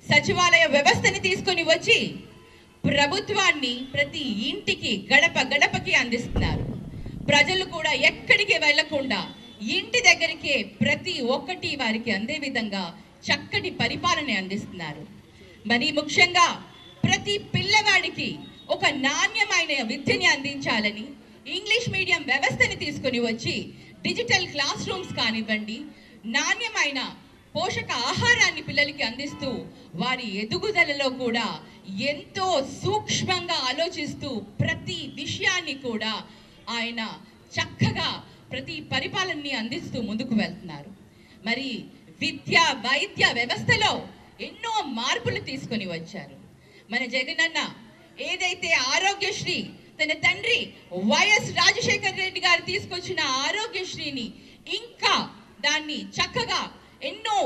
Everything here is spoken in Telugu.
సచివాలయ వ్యవస్థని తీసుకొని వచ్చి ప్రభుత్వాన్ని ప్రతి ఇంటికి గడప గడపకి అందిస్తున్నారు. ప్రజలు కూడా ఎక్కడికి వెళ్లకుండా ఇంటి దగ్గరికే ప్రతి ఒక్కటి వారికి అందే విధంగా చక్కటి పరిపాలన అందిస్తున్నారు. మరి ముఖ్యంగా ప్రతి పిల్లవాడికి ఒక నాణ్యమైన విద్యని అందించాలని ఇంగ్లీష్ మీడియం వ్యవస్థని తీసుకొని వచ్చి డిజిటల్ క్లాస్ రూమ్స్ కానివ్వండి, నాణ్యమైన పోషక ఆహారాన్ని పిల్లలకి అందిస్తూ వారి ఎదుగుదలలో కూడా ఎంతో సూక్ష్మంగా ఆలోచిస్తూ ప్రతి విషయాన్ని కూడా ఆయన చక్కగా ప్రతి పరిపాలనని అందిస్తూ ముందుకు వెళ్తున్నారు. మరి విద్య వైద్య వ్యవస్థలో ఎన్నో మార్పులు తీసుకొని వచ్చారు. మన జగనన్న ఏదైతే ఆరోగ్యశ్రీ తన తండ్రి వైఎస్ రాజశేఖర రెడ్డి గారు తీసుకొచ్చిన ఆరోగ్యశ్రీని ఇంకా దాన్ని చక్కగా ఎన్నో